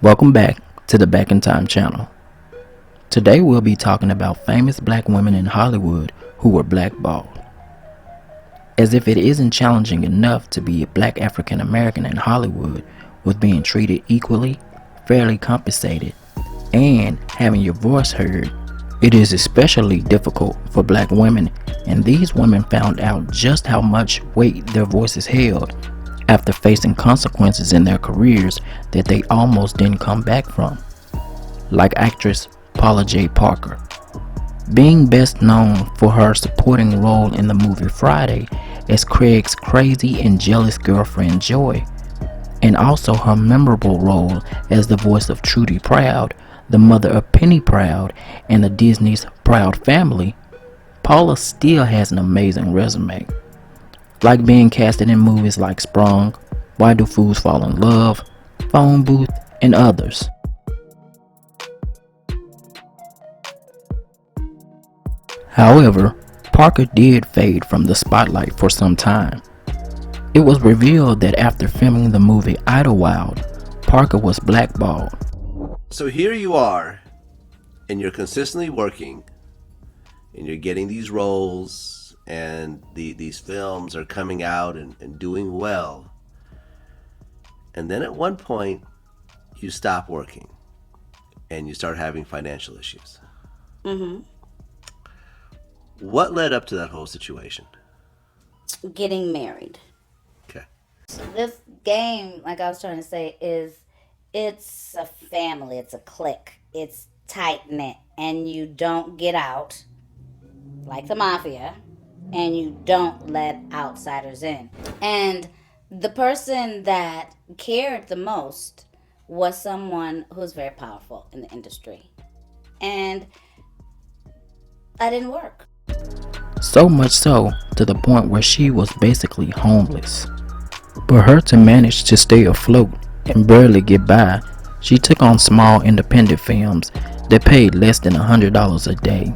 Welcome back to the Back in Time channel. Today we'll be talking about famous black women in Hollywood who were blackballed. As if it isn't challenging enough to be a black African American in Hollywood with being treated equally, fairly compensated, and having your voice heard, it is especially difficult for black women, and these women found out just how much weight their voices held after facing consequences in their careers that they almost didn't come back from. Like actress Paula J. Parker, being best known for her supporting role in the movie Friday as Craig's crazy and jealous girlfriend Joy, and also her memorable role as the voice of Trudy Proud, the mother of Penny Proud and the Disney's Proud family. Paula still has an amazing resume, like being casted in movies like Sprung, Why Do Fools Fall in Love, Phone Booth, and others. However, Parker did fade from the spotlight for some time. It was revealed that after filming the movie Idlewild, Parker was blackballed. So here you are, and you're consistently working, and you're getting these roles, and these films are coming out and doing well. And then at one point, you stop working, and you start having financial issues. Mm-hmm. What led up to that whole situation? Getting married. Okay. This game, like I was trying to say, it's a family, it's a clique, it's tight knit, and you don't get out like the mafia, and you don't let outsiders in. And the person that cared the most was someone who's very powerful in the industry. And I didn't work. So much so to the point where she was basically homeless. For her to manage to stay afloat and barely get by, she took on small independent films that paid less than $100 a day.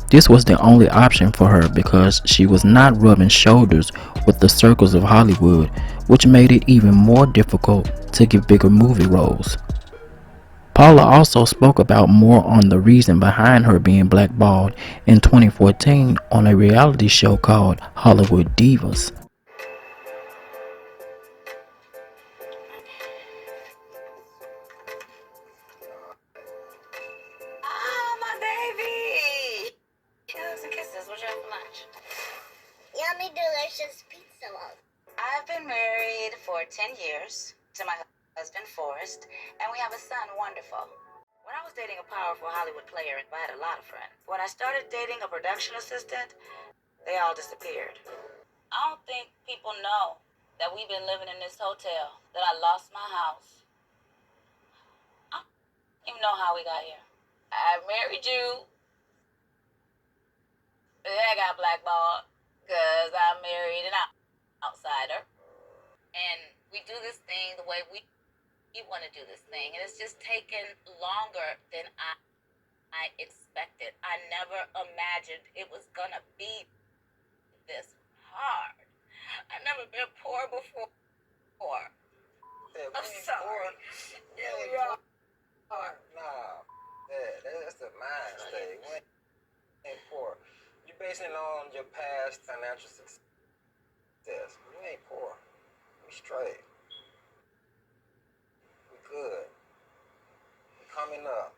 This was the only option for her because she was not rubbing shoulders with the circles of Hollywood, which made it even more difficult to get bigger movie roles. Paula also spoke about more on the reason behind her being blackballed in 2014 on a reality show called Hollywood Divas. Oh, my baby! Hugs and kisses. What you have for lunch? Yummy, delicious pizza love. I've been married for 10 years to my husband, Forrest, and we have a son, Wonderful. When I was dating a powerful Hollywood player, I had a lot of friends. When I started dating a production assistant, they all disappeared. I don't think people know that we've been living in this hotel, that I lost my house. I don't even know how we got here. I married you, but then I got blackballed because I married an outsider. And we do this thing the way we want to do this thing, and it's just taken longer than I expected. I never imagined it was gonna be this hard. I've never been poor before. Yeah, I'm sorry. Yeah, we are. Nah, that's the mind state. We ain't poor. You're basing it on your past financial success. You ain't poor. We straight. We good. We coming up.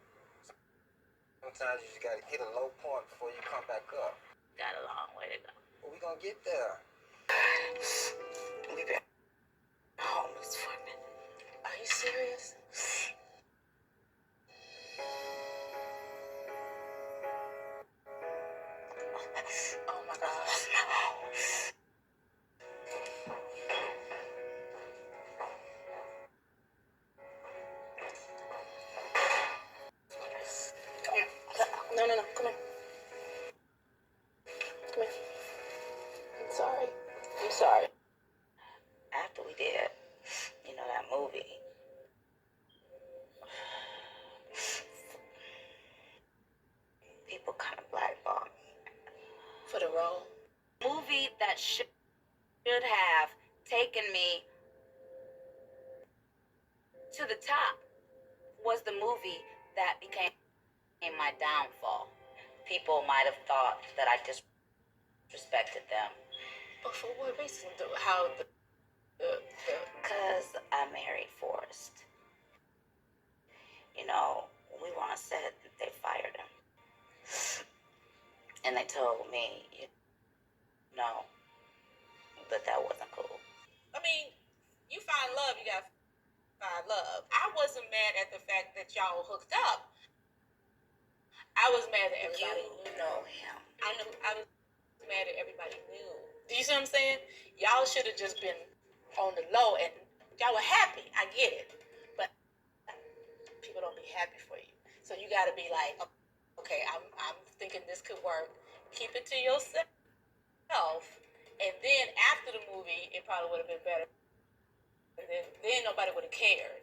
Sometimes you just gotta hit a low point before you come back up. Got a long way to go. But we gonna get there. We've been homeless for a minute. Are you serious? Oh my gosh. No, come here. Come here. I'm sorry. After we did, that movie, people kind of blackballed for the role. Movie that should have taken me to the top was the movie that became my downfall. People might have thought that I disrespected them. But for what reason? How the Because I married Forrest. You know, we were on set, they fired him. And they told me, you know, that wasn't cool. I mean, you find love, you gotta find love. I wasn't mad at the fact that y'all hooked up. I was mad that everybody You know him. I was mad that everybody knew. Do you see what I'm saying? Y'all should have just been on the low, and y'all were happy. I get it, but people don't be happy for you. So you got to be like, okay, I'm thinking this could work. Keep it to yourself, and then after the movie, it probably would have been better. And then nobody would have cared.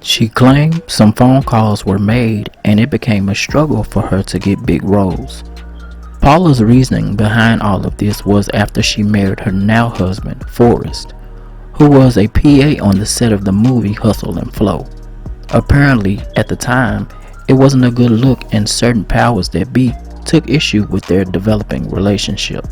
She claimed some phone calls were made and it became a struggle for her to get big roles. Paula's reasoning behind all of this was after she married her now husband, Forrest, who was a PA on the set of the movie Hustle and Flow. Apparently, at the time, it wasn't a good look and certain powers that be took issue with their developing relationship.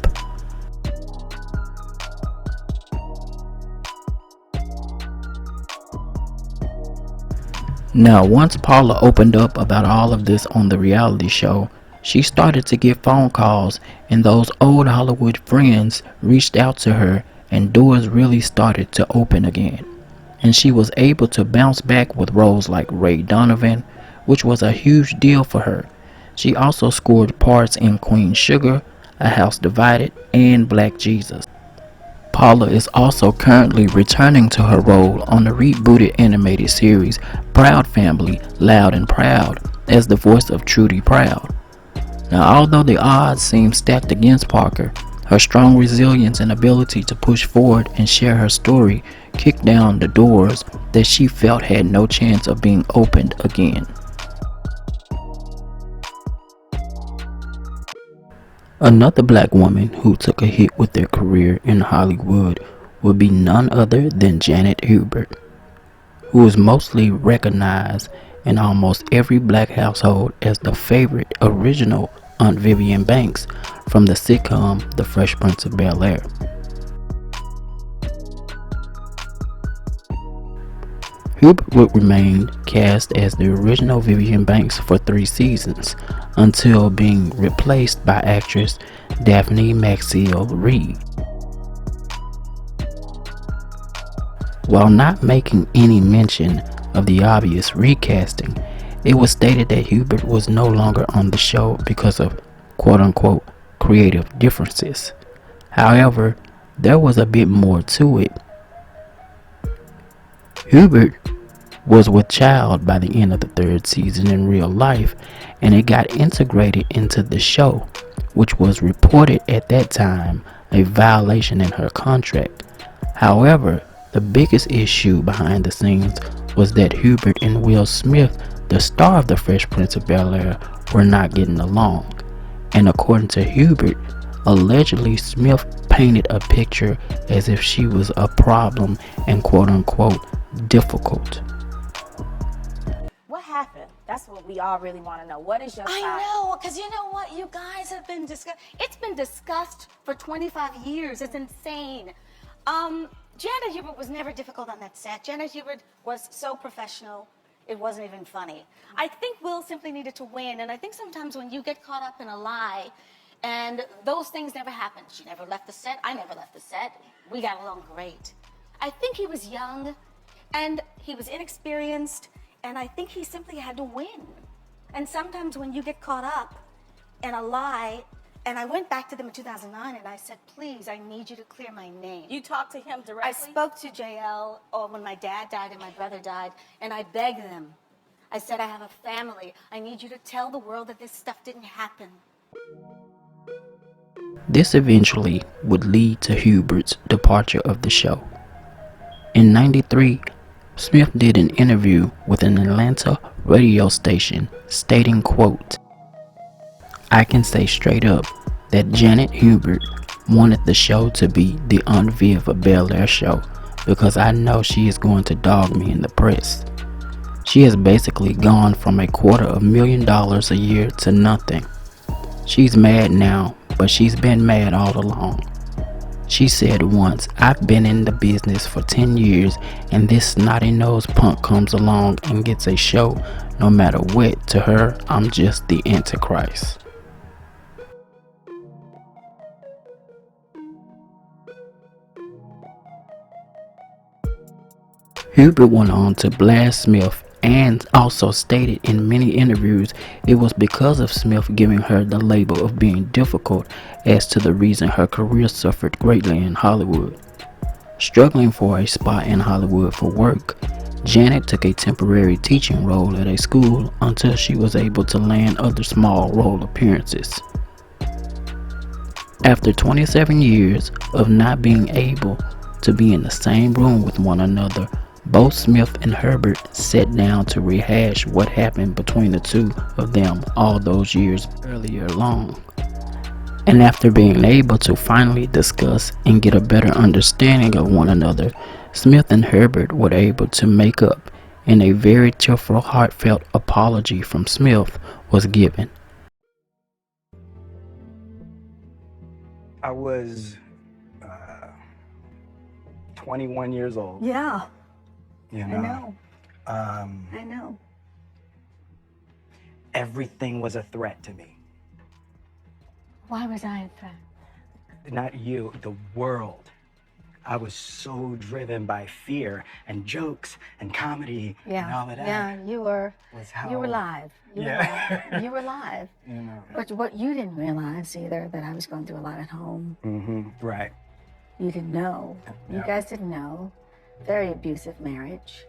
Now, once Paula opened up about all of this on the reality show, she started to get phone calls and those old Hollywood friends reached out to her and doors really started to open again. And she was able to bounce back with roles like Ray Donovan, which was a huge deal for her. She also scored parts in Queen Sugar, A House Divided, and Black Jesus. Paula is also currently returning to her role on the rebooted animated series Proud Family, Loud and Proud as the voice of Trudy Proud. Now, although the odds seem stacked against Parker, her strong resilience and ability to push forward and share her story kicked down the doors that she felt had no chance of being opened again. Another black woman who took a hit with their career in Hollywood would be none other than Janet Hubert, who is mostly recognized in almost every black household as the favorite original Aunt Vivian Banks from the sitcom The Fresh Prince of Bel-Air. Hubert would remain cast as the original Vivian Banks for 3 seasons until being replaced by actress Daphne Maxfield Reid. While not making any mention of the obvious recasting, it was stated that Hubert was no longer on the show because of quote-unquote creative differences. However, there was a bit more to it. Hubert was with child by the end of the 3rd season in real life, and it got integrated into the show, which was reported at that time a violation in her contract. However, the biggest issue behind the scenes was that Hubert and Will Smith, the star of The Fresh Prince of Bel-Air, were not getting along. And according to Hubert, allegedly Smith painted a picture as if she was a problem and quote-unquote difficult. What happened? That's what we all really want to know. What is your side? I know, because you know what? You guys have been discussed. It's been discussed for 25 years. It's insane. Janet Hubert was never difficult on that set. Janet Hubert was so professional, it wasn't even funny. I think Will simply needed to win, and I think sometimes when you get caught up in a lie, and those things never happened. She never left the set. I never left the set. We got along great. I think he was young, and he was inexperienced, and I think he simply had to win. And sometimes when you get caught up in a lie, and I went back to them in 2009 and I said, please, I need you to clear my name. You talked to him directly? I spoke to JL when my dad died and my brother died, and I begged them. I said, I have a family. I need you to tell the world that this stuff didn't happen. This eventually would lead to Hubert's departure of the show. In '93, Smith did an interview with an Atlanta radio station stating, quote, "I can say straight up that Janet Hubert wanted the show to be the Unviva Bel-Air show because I know she is going to dog me in the press. She has basically gone from $250,000 a year to nothing. She's mad now, but she's been mad all along. She said once, "I've been in the business for 10 years and this snotty-nosed punk comes along and gets a show no matter what. To her, I'm just the Antichrist." Hubert went on to blast Smith and also stated in many interviews it was because of Smith giving her the label of being difficult as to the reason her career suffered greatly in Hollywood. Struggling for a spot in Hollywood for work, Janet took a temporary teaching role at a school until she was able to land other small role appearances. After 27 years of not being able to be in the same room with one another, both Smith and Hubert sat down to rehash what happened between the two of them all those years earlier along. And after being able to finally discuss and get a better understanding of one another, Smith and Hubert were able to make up, and a very tearful, heartfelt apology from Smith was given. I was 21 years old. Yeah. You know, I know. Um, I know. Everything was a threat to me. Why was I a threat? Not you, the world. I was so driven by fear and jokes and comedy and all of that. Yeah, you were live. Yeah. You were live. You know. But what you didn't realize either, that I was going through a lot at home. Mm-hmm. Right. You didn't know. Yeah. You guys didn't know. Very abusive marriage.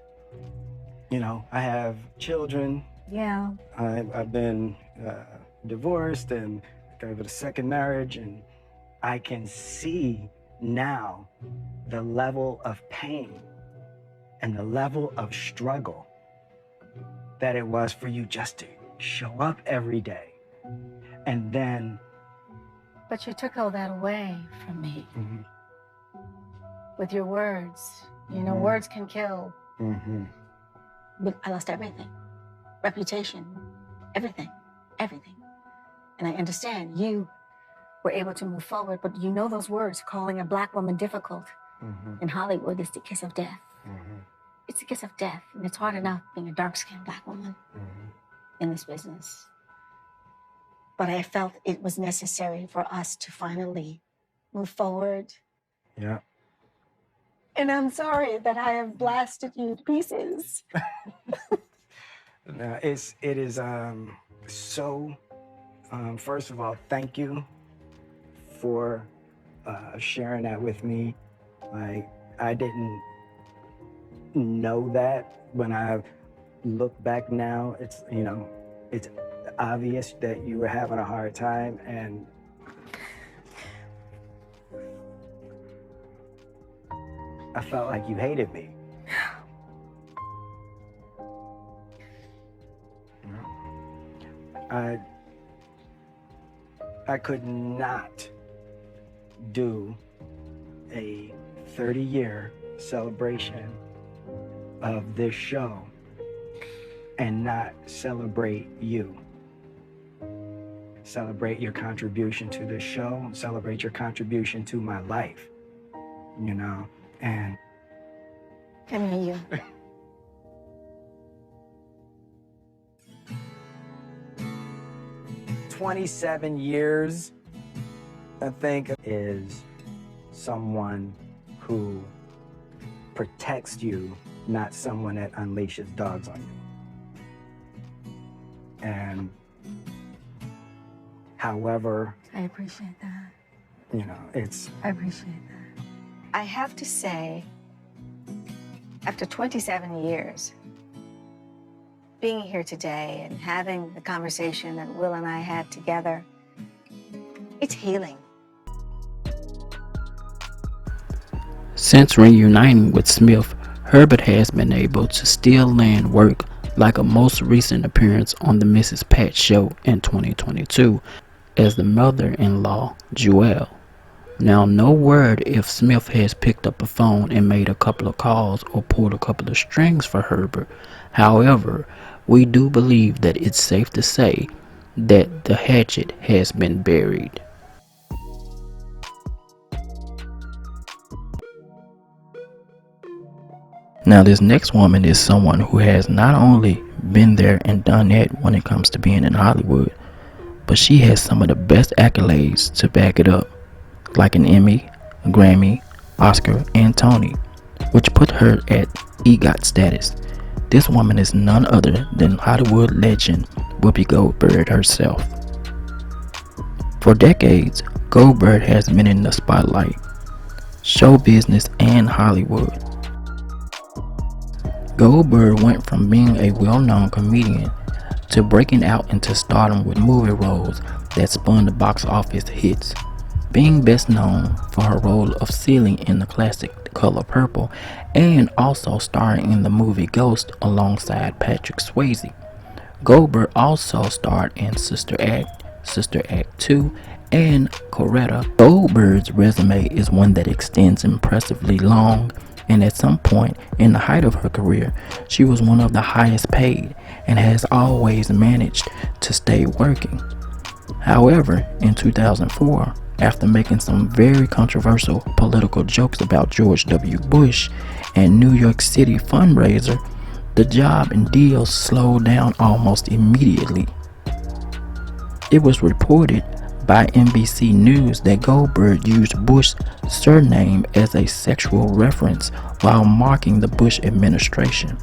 You know, I have children. Yeah. I've been divorced and got a second marriage, and I can see now the level of pain and the level of struggle that it was for you just to show up every day. And then... But you took all that away from me. Mm-hmm. With your words. You know, words can kill. Mm-hmm. But I lost everything. Reputation. Everything. Everything. And I understand you were able to move forward, but you know those words, calling a black woman difficult in Hollywood is the kiss of death. It's the kiss of death. And it's hard enough being a dark-skinned black woman in this business. But I felt it was necessary for us to finally move forward. Yeah. And I'm sorry that I have blasted you to pieces. No, it is so. First of all, thank you for sharing that with me. Like, I didn't know that. When I look back now, it's, you know, it's obvious that you were having a hard time, and I felt like you hated me. I could not do a 30-year celebration of this show and not celebrate you. Celebrate your contribution to this show, celebrate your contribution to my life, you know, and... Come here, you. 27 years, I think, is someone who protects you, not someone that unleashes dogs on you. And however... I appreciate that. You know, it's... I appreciate that. I have to say, after 27 years, being here today and having the conversation that Will and I had together, it's healing. Since reuniting with Smith, Hubert has been able to still land work, like a most recent appearance on the Mrs. Pat show in 2022, as the mother-in-law, Jewel. Now, no word if Smith has picked up a phone and made a couple of calls or pulled a couple of strings for Herbert. However, we do believe that it's safe to say that the hatchet has been buried. Now, this next woman is someone who has not only been there and done that when it comes to being in Hollywood, but she has some of the best accolades to back it up, like an Emmy, a Grammy, Oscar, and Tony, which put her at EGOT status. This woman is none other than Hollywood legend Whoopi Goldberg herself. For decades, Goldberg has been in the spotlight, show business, and Hollywood. Goldberg went from being a well-known comedian to breaking out into stardom with movie roles that spun the box office hits, being best known for her role of Celie in the classic The Color Purple, and also starring in the movie Ghost alongside Patrick Swayze. Goldberg also starred in Sister Act 2, and Coretta. Goldberg's resume is one that extends impressively long, and at some point in the height of her career, she was one of the highest paid and has always managed to stay working. However, in 2004, after making some very controversial political jokes about George W. Bush and New York City fundraiser, the job and deals slowed down almost immediately. It was reported by NBC News that Goldberg used Bush's surname as a sexual reference while mocking the Bush administration.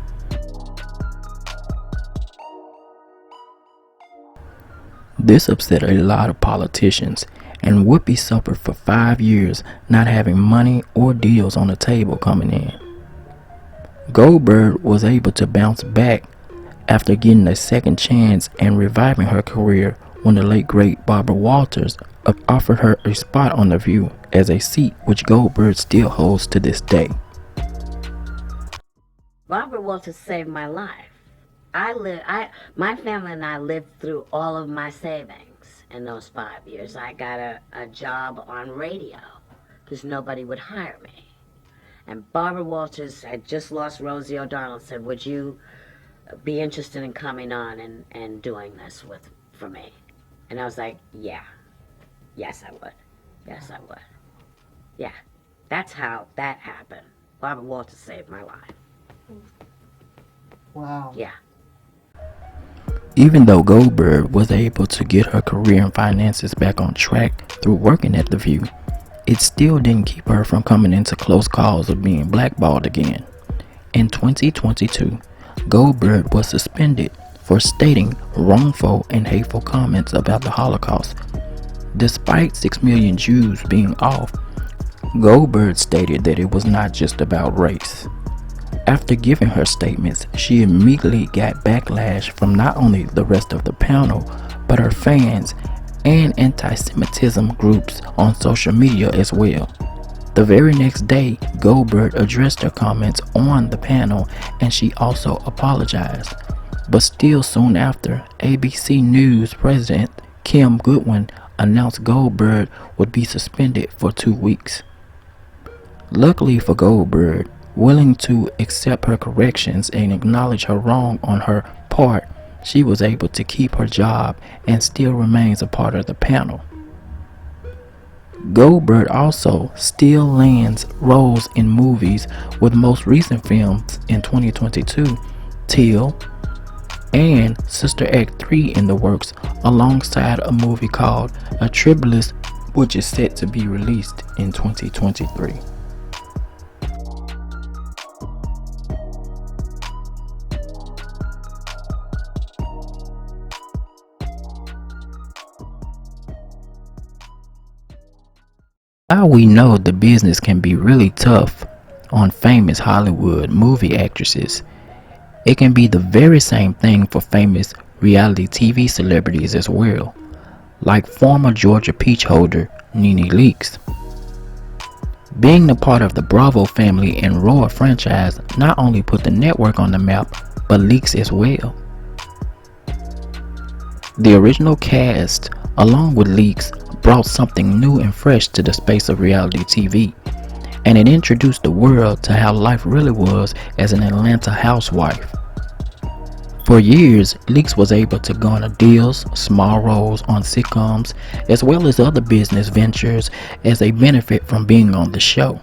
This upset a lot of politicians, and Whoopi suffered for 5 years not having money or deals on the table coming in. Goldberg was able to bounce back after getting a second chance and reviving her career when the late great Barbara Walters offered her a spot on The View as a seat which Goldberg still holds to this day. Barbara Walters saved my life. My family and I lived through all of my savings in those 5 years. I got a job on radio because nobody would hire me. And Barbara Walters had just lost Rosie O'Donnell, said, would you be interested in coming on and doing this for me? And I was like, yeah. Yes, I would. Yes, I would. Yeah. That's how that happened. Barbara Walters saved my life. Wow. Yeah. Even though Goldberg was able to get her career and finances back on track through working at The View, it still didn't keep her from coming into close calls of being blackballed again. In 2022, Goldberg was suspended for stating wrongful and hateful comments about the Holocaust. Despite 6 million Jews being off, Goldberg stated that it was not just about race. After giving her statements, she immediately got backlash from not only the rest of the panel, but her fans and anti-Semitism groups on social media as well. The very next day, Goldberg addressed her comments on the panel and she also apologized. But still soon after, ABC News president Kim Goodwin announced Goldberg would be suspended for 2 weeks. Luckily for Goldberg, willing to accept her corrections and acknowledge her wrong on her part, she was able to keep her job and still remains a part of the panel. Goldberg also still lands roles in movies, with most recent films in 2022, Till, and Sister Act 3 in the works, alongside a movie called A Tribulus, which is set to be released in 2023. While we know the business can be really tough on famous Hollywood movie actresses, it can be the very same thing for famous reality TV celebrities as well, like former Georgia Peach holder Nene Leakes. Being a part of the Bravo family and Roar franchise not only put the network on the map, but Leakes as well. The original cast along with Leakes, brought something new and fresh to the space of reality TV, and it introduced the world to how life really was as an Atlanta housewife. For years, Leakes was able to garner deals, small roles on sitcoms, as well as other business ventures as a benefit from being on the show.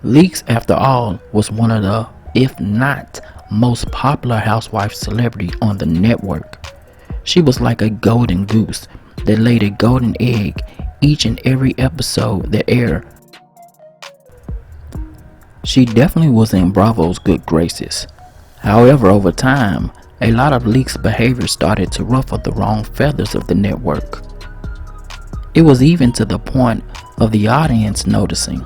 Leakes, after all, was one of the, if not most popular housewife celebrity on the network. She was like a golden goose that laid a golden egg each and every episode that aired. She definitely was in Bravo's good graces. However, over time, a lot of Leakes' behavior started to ruffle the wrong feathers of the network. It was even to the point of the audience noticing,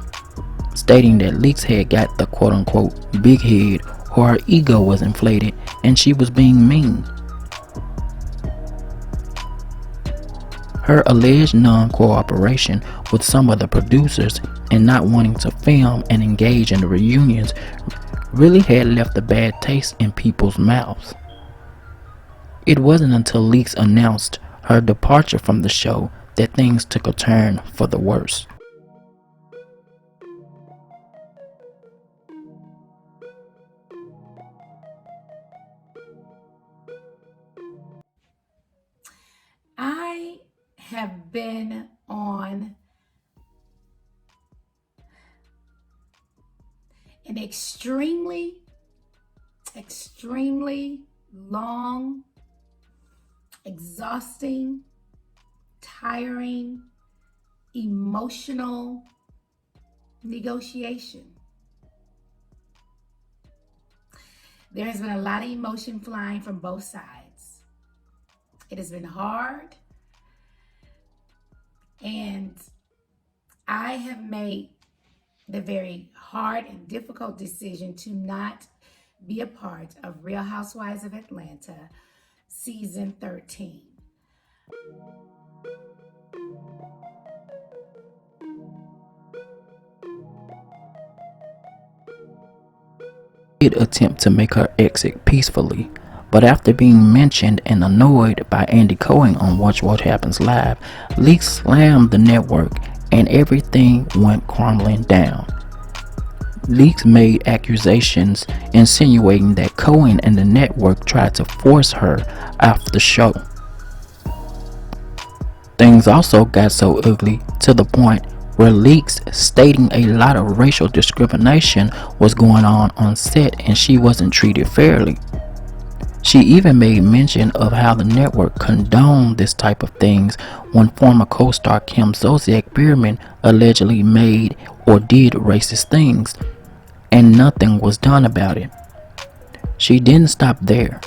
stating that Leakes had got the quote-unquote big head, or her ego was inflated and she was being mean. Her alleged non-cooperation with some of the producers and not wanting to film and engage in the reunions really had left a bad taste in people's mouths. It wasn't until Leakes announced her departure from the show that things took a turn for the worse. I have been on an extremely long, exhausting, tiring, emotional negotiation. There has been a lot of emotion flying from both sides. It has been hard, and I have made the very hard and difficult decision to not be a part of Real Housewives of Atlanta season 13. Did attempt to make her exit peacefully, but after being mentioned and annoyed by Andy Cohen on Watch What Happens Live, Leakes slammed the network and everything went crumbling down. Leakes made accusations insinuating that Cohen and the network tried to force her off the show. Things also got so ugly to the point where Leakes stating a lot of racial discrimination was going on set and she wasn't treated fairly. She even made mention of how the network condoned this type of things when former co-star Kim Zolciak-Biermann allegedly made or did racist things, and nothing was done about it. She didn't stop there.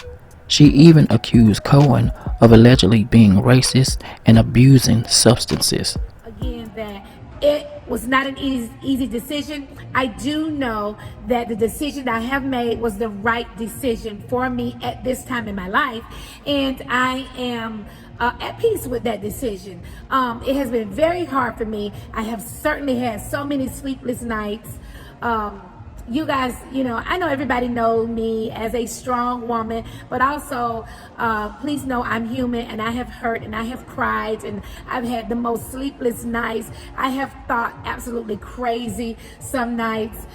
She even accused Cohen of allegedly being racist and abusing substances. Again, that it was not an easy decision. I do know that the decision I have made was the right decision for me at this time in my life, and I am at peace with that decision. It has been very hard for me. I have certainly had so many sleepless nights. You guys, I know everybody knows me as a strong woman, but also please know I'm human, and I have hurt and I have cried and I've had the most sleepless nights. I have thought absolutely crazy some nights.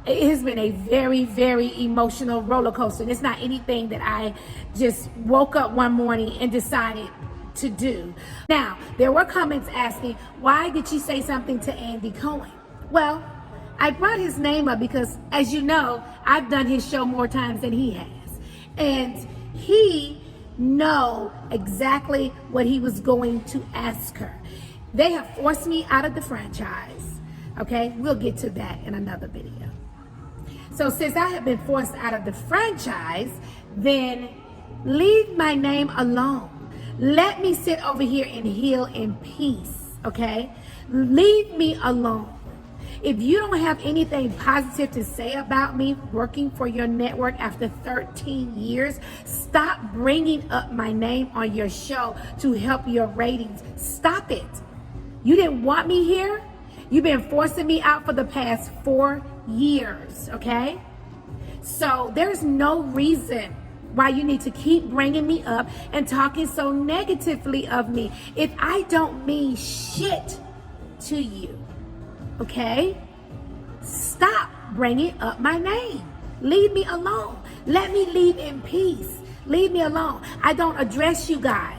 It has been a very, very emotional roller coaster. And it's not anything that I just woke up one morning and decided to do. Now, there were comments asking, why did she say something to Andy Cohen? Well, I brought his name up because, as you know, I've done his show more times than he has. And he know exactly what he was going to ask her. They have forced me out of the franchise. Okay, we'll get to that in another video. So since I have been forced out of the franchise, then leave my name alone. Let me sit over here and heal in peace, okay? Leave me alone. If you don't have anything positive to say about me working for your network after 13 years, stop bringing up my name on your show to help your ratings. Stop it. You didn't want me here. You've been forcing me out for the past 4 years, okay? So there's no reason why you need to keep bringing me up and talking so negatively of me if I don't mean shit to you. Okay? Stop bringing up my name. Leave me alone. Let me leave in peace. Leave me alone. I don't address you guys.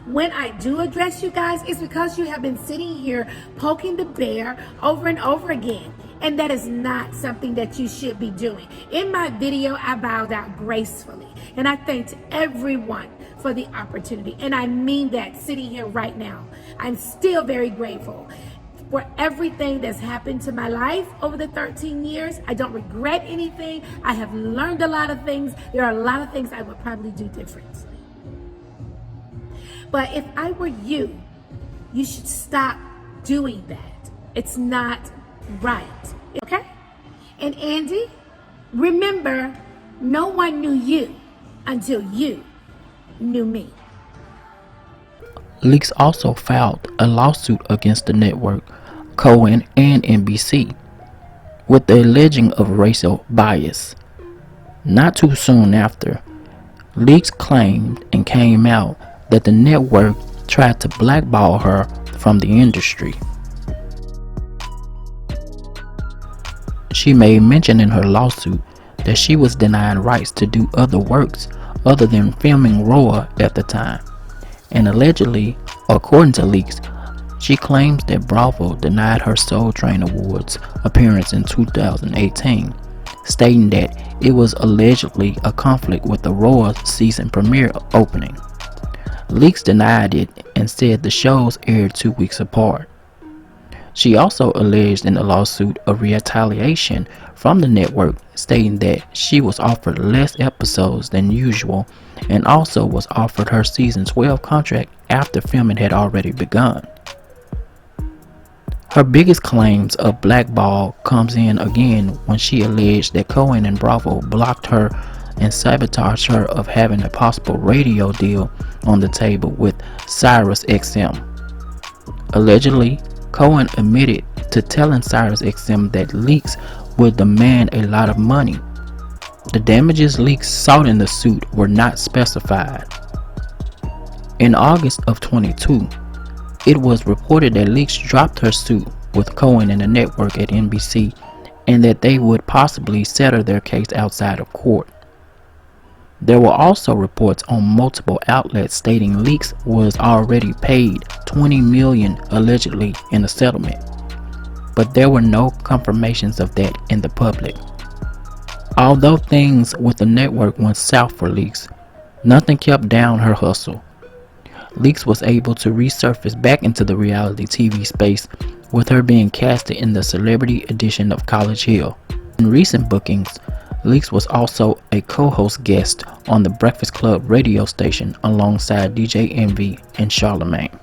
When I do address you guys, it's because you have been sitting here poking the bear over and over again. And that is not something that you should be doing. In my video, I bowed out gracefully. And I thanked everyone for the opportunity. And I mean that sitting here right now. I'm still very grateful for everything that's happened to my life over the 13 years. I don't regret anything. I have learned a lot of things. There are a lot of things I would probably do differently. But if I were you, you should stop doing that. It's not right. Okay? And Andy, remember, no one knew you until you knew me. Leakes also filed a lawsuit against the network, Cohen and NBC, with the alleging of racial bias. Not too soon after, Leakes claimed and came out that the network tried to blackball her from the industry. She made mention in her lawsuit that she was denied rights to do other works other than filming Roar at the time, and allegedly, according to Leakes, she claims that Bravo denied her Soul Train Awards appearance in 2018, stating that it was allegedly a conflict with the Roar season premiere opening. Leakes denied it and said the shows aired 2 weeks apart. She also alleged in the lawsuit a retaliation from the network, stating that she was offered less episodes than usual and also was offered her season 12 contract after filming had already begun. Her biggest claims of blackball comes in again when she alleged that Cohen and Bravo blocked her and sabotaged her of having a possible radio deal on the table with Sirius XM. Allegedly, Cohen admitted to telling Sirius XM that Leakes would demand a lot of money. The damages Leakes sought in the suit were not specified. In August of 22, it was reported that Leakes dropped her suit with Cohen and the network at NBC and that they would possibly settle their case outside of court. There were also reports on multiple outlets stating Leakes was already paid $20 million allegedly in a settlement, but there were no confirmations of that in the public. Although things with the network went south for Leakes, nothing kept down her hustle. Leakes was able to resurface back into the reality TV space with her being casted in the celebrity edition of College Hill. In recent bookings, Leakes was also a co-host guest on the Breakfast Club radio station alongside DJ Envy and Charlamagne.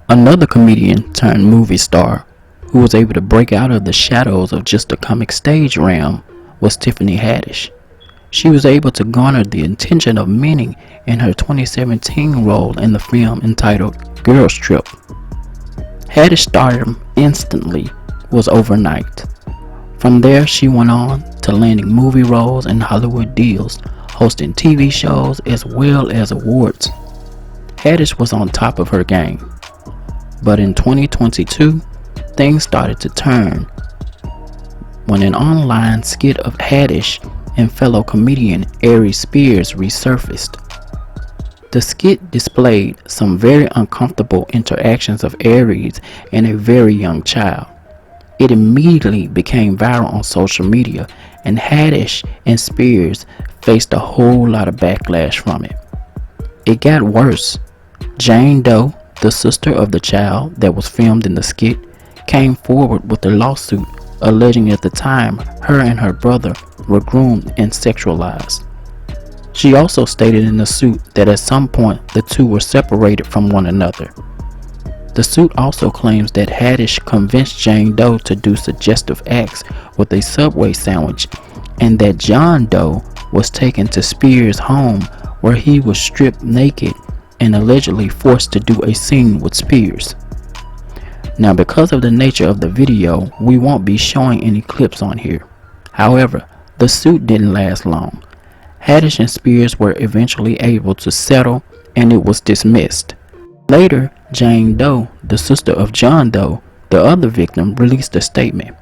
Another comedian turned movie star who was able to break out of the shadows of just a comic stage realm was Tiffany Haddish. She was able to garner the attention of many in her 2017 role in the film entitled Girls Trip. Haddish's stardom instantly was overnight. From there, she went on to landing movie roles and Hollywood deals, hosting TV shows as well as awards. Haddish was on top of her game. But in 2022, things started to turn when an online skit of Haddish and fellow comedian Aries Spears resurfaced. The skit displayed some very uncomfortable interactions of Aries and a very young child. It immediately became viral on social media, and Haddish and Spears faced a whole lot of backlash from it. It got worse. Jane Doe, the sister of the child that was filmed in the skit, came forward with a lawsuit alleging at the time her and her brother were groomed and sexualized. She also stated in the suit that at some point the two were separated from one another. The suit also claims that Haddish convinced Jane Doe to do suggestive acts with a Subway sandwich, and that John Doe was taken to Spears' home where he was stripped naked and allegedly forced to do a scene with Spears. Now, because of the nature of the video, we won't be showing any clips on here. However, the suit didn't last long. Haddish and Spears were eventually able to settle, and it was dismissed. Later, Jane Doe, the sister of John Doe, the other victim, released a statement.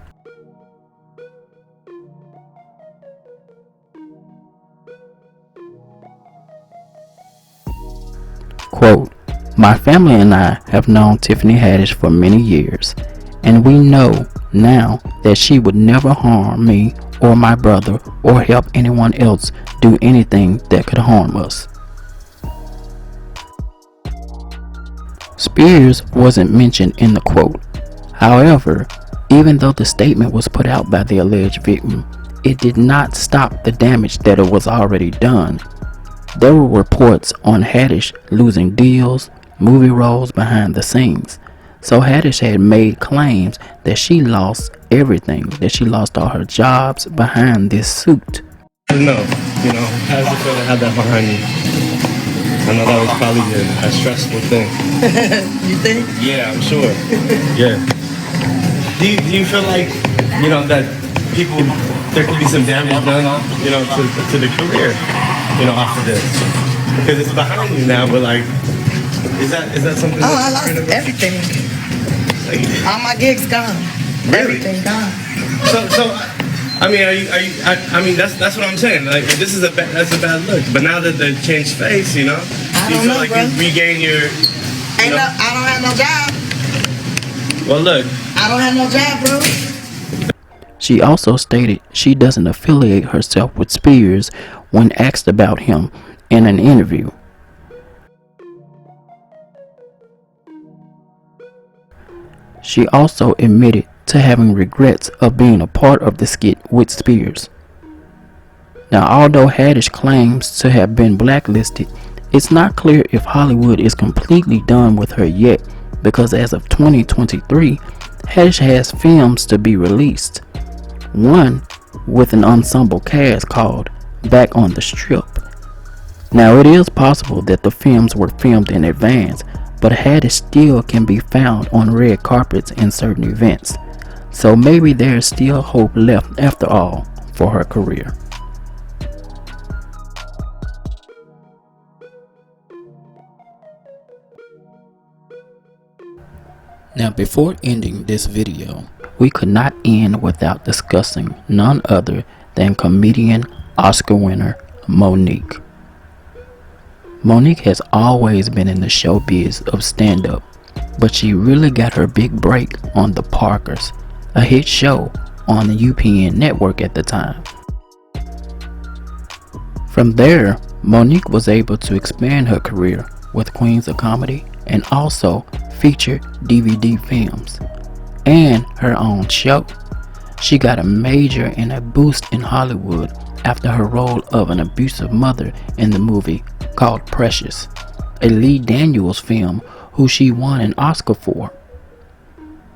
Quote, "My family and I have known Tiffany Haddish for many years, and we know now that she would never harm me or my brother or help anyone else do anything that could harm us." Spears wasn't mentioned in the quote. However, even though the statement was put out by the alleged victim, it did not stop the damage that it was already done. There were reports on Haddish losing deals, movie roles behind the scenes. So Haddish had made claims that she lost everything, that she lost all her jobs behind this suit. No, how does it feel to have that behind you? I know that was probably a stressful thing. You think? Yeah, I'm sure. Yeah. Do you feel like, that people, there could be some damage done, to the career, off of this? Because it's behind you now, but like, is that something? Oh, I lost everything. All my gigs gone. Really? Everything gone. So, I mean, are you? I mean, that's what I'm saying. Like, this is that's a bad look. But now that they changed face, do you feel like you regain your? I don't have no job. Well, look. I don't have no job, bro. She also stated she doesn't affiliate herself with Spears when asked about him in an interview. She also admitted to having regrets of being a part of the skit with Spears. Now, although Haddish claims to have been blacklisted, it's not clear if Hollywood is completely done with her yet, because as of 2023, Haddish has films to be released. One with an ensemble cast called Back on the Strip. Now, it is possible that the films were filmed in advance, but Haddish still can be found on red carpets in certain events. So maybe there's still hope left after all for her career. Now, before ending this video, we could not end without discussing none other than comedian Oscar winner Mo'Nique. Mo'Nique has always been in the showbiz of stand-up, but she really got her big break on The Parkers, a hit show on the UPN network at the time. From there, Mo'Nique was able to expand her career with Queens of Comedy and also feature DVD films and her own show. She got a major and a boost in Hollywood after her role of an abusive mother in the movie called Precious, a Lee Daniels film who she won an Oscar for.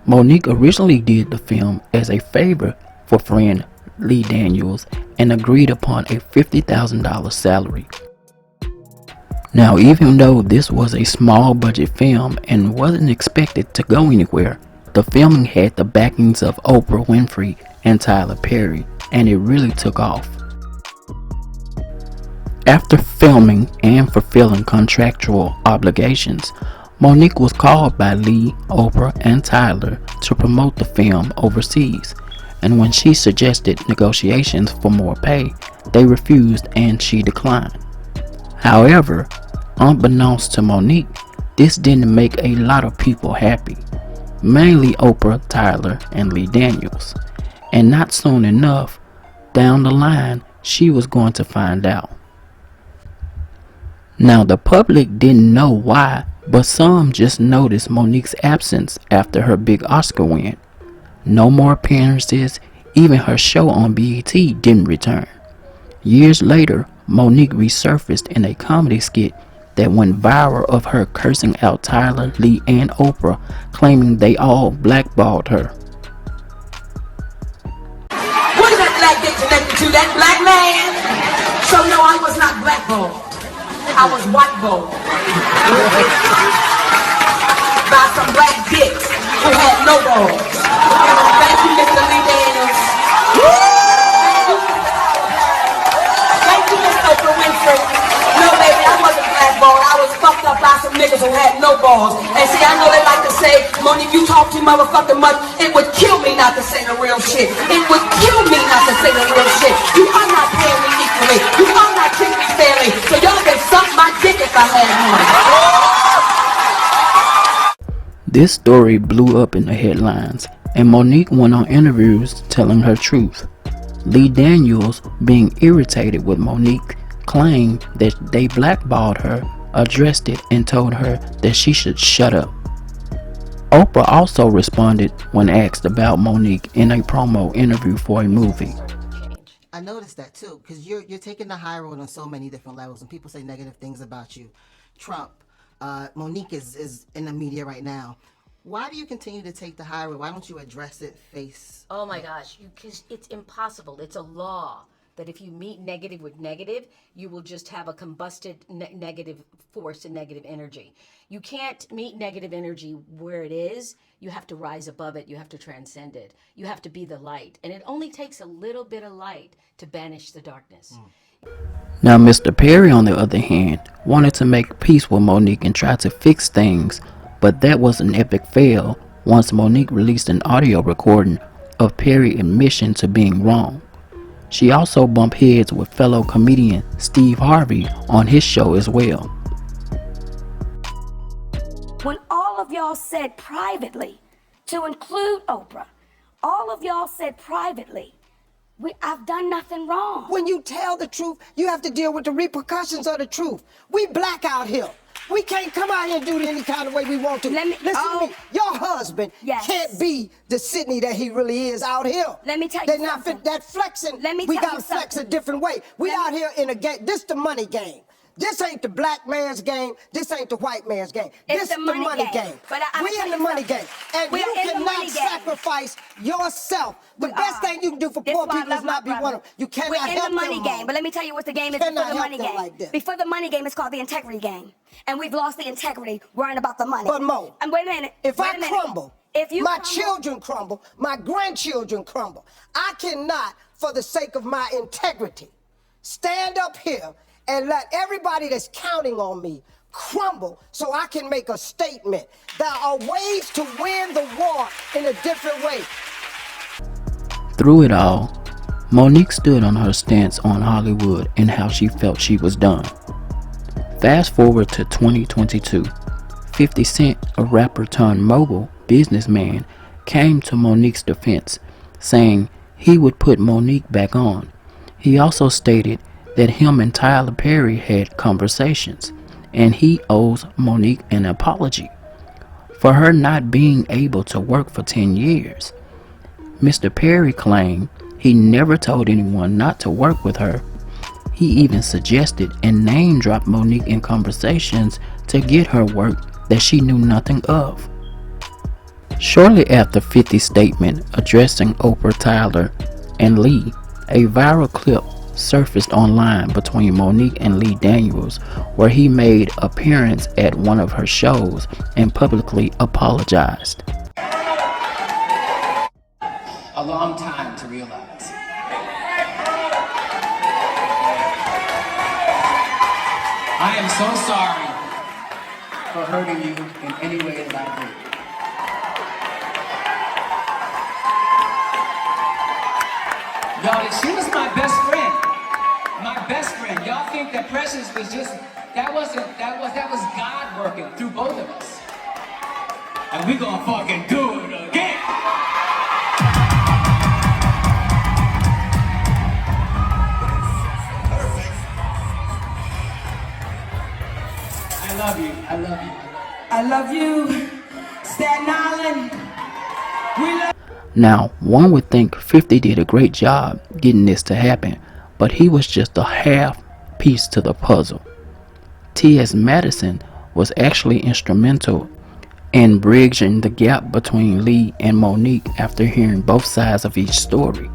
Mo'Nique originally did the film as a favor for friend Lee Daniels and agreed upon a $50,000 salary. Now, even though this was a small budget film and wasn't expected to go anywhere, the filming had the backings of Oprah Winfrey and Tyler Perry, and it really took off. After filming and fulfilling contractual obligations, Mo'Nique was called by Lee, Oprah, and Tyler to promote the film overseas, and when she suggested negotiations for more pay, they refused and she declined. However, unbeknownst to Mo'Nique, this didn't make a lot of people happy, mainly Oprah, Tyler, and Lee Daniels, and not soon enough, down the line, she was going to find out. Now, the public didn't know why, but some just noticed Mo'Nique's absence after her big Oscar win. No more appearances, even her show on BET didn't return. Years later, Mo'Nique resurfaced in a comedy skit that went viral of her cursing out Tyler, Lee, and Oprah, claiming they all blackballed her. What did that black get connected to? That black man? So no, I was not blackballed. I was whiteballed. By some black dicks who had no balls. Thank you, Mr. Lee Daniels. Thank you, Miss Oprah Winfrey. No, baby, I wasn't blackballed. I was fucked up by some niggas who had no balls. And see, I know they like to say, Monique, you talk too motherfucking much. It would kill me not to say the real shit. It would kill me not to say the real shit. You are not paying me equally. You are not treating me fairly. So y'all can suck my dick if I had one. This story blew up in the headlines, and Monique went on interviews telling her truth. Lee Daniels, being irritated with Monique, claimed that they blackballed her, addressed it, and told her that she should shut up. Oprah also responded when asked about Monique in a promo interview for a movie. I noticed that too, because you're taking the high road on so many different levels, and people say negative things about you. Trump, Monique is in the media right now. Why do you continue to take the high road? Why don't you address it face? Oh my gosh, because it's impossible. It's a law that if you meet negative with negative, you will just have a combusted negative force and negative energy. You can't meet negative energy where it is. You have to rise above it. You have to transcend it. You have to be the light. And it only takes a little bit of light to banish the darkness. Now, Mr. Perry, on the other hand, wanted to make peace with Monique and try to fix things, but that was an epic fail once Monique released an audio recording of Perry's admission to being wrong. She also bumped heads with fellow comedian Steve Harvey on his show as well. When all of y'all said privately, to include Oprah, all of y'all said privately, I've done nothing wrong. When you tell the truth, you have to deal with the repercussions of the truth. We black out here. We can't come out here and do it any kind of way we want to. Listen to me. Your husband can't be the Sydney that he really is out here. Let me tell you something. Not that flexing. We got to flex a different way. We out here in a game. This the money game. This ain't the black man's game. This ain't the white man's game. It's this the the money game. game. But we in the money game. And you cannot sacrifice yourself. The best thing you can do for poor people is not be one of them. You cannot help them. We're in the money game. But let me tell you what the game is before the money game. Like before the money game, it's called the integrity game. And we've lost the integrity worrying about the money. But Mo, and wait a minute. If I crumble, my children crumble, my grandchildren crumble. I cannot, for the sake of my integrity, stand up here and let everybody that's counting on me crumble so I can make a statement. There are ways to win the war in a different way. Through it all, Monique stood on her stance on Hollywood and how she felt she was done. Fast forward to 2022, 50 Cent, a rapper turned mogul businessman, came to Monique's defense, saying he would put Monique back on. He also stated that him and Tyler Perry had conversations, and he owes Monique an apology for her not being able to work for 10 years. Mr. Perry claimed he never told anyone not to work with her. He even suggested and name-dropped Monique in conversations to get her work that she knew nothing of. Shortly after 50's statement addressing Oprah, Tyler, and Lee, a viral clip surfaced online between Monique and Lee Daniels, where he made an appearance at one of her shows and publicly apologized. A long time to realize. I am so sorry for hurting you in any way that I did. Y'all, she was my best friend. My best friend. Y'all think that Precious was just, that was God working through both of us. And we gonna fucking do it again. I love you. I love you. I love you, Staten Island. We love. Now, one would think 50 did a great job getting this to happen, but he was just a half piece to the puzzle. T.S. Madison was actually instrumental in bridging the gap between Lee and Monique after hearing both sides of each story.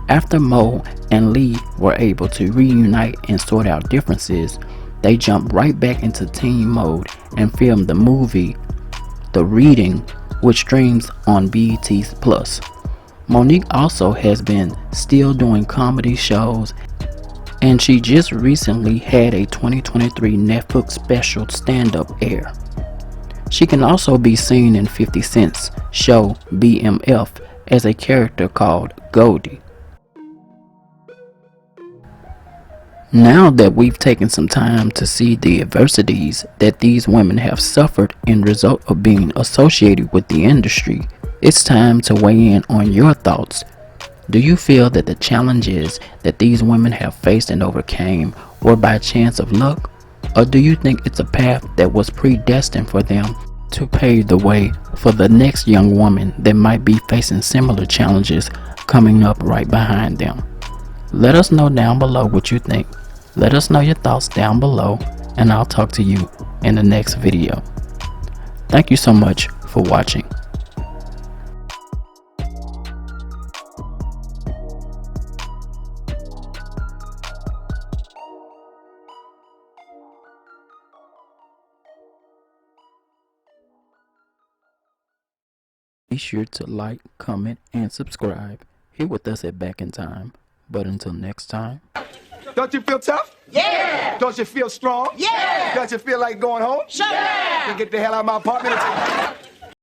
After Mo and Lee were able to reunite and sort out differences, they jumped right back into team mode and filmed the movie The Reading which streams on BET Plus. Monique also has been still doing comedy shows, and she just recently had a 2023 Netflix special stand-up air. She can also be seen in 50 Cent's show BMF as a character called Goldie. Now that we've taken some time to see the adversities that these women have suffered in result of being associated with the industry, it's time to weigh in on your thoughts. Do you feel that the challenges that these women have faced and overcame were by chance of luck? Or do you think it's a path that was predestined for them to pave the way for the next young woman that might be facing similar challenges coming up right behind them? Let us know down below what you think. Let us know your thoughts down below, and I'll talk to you in the next video. Thank you so much for watching. Be sure to like, comment, and subscribe here with us at Back in Time. But until next time. Don't you feel tough? Yeah! Don't you feel strong? Yeah! Don't you feel like going home? Shut up! Then get the hell out of my apartment and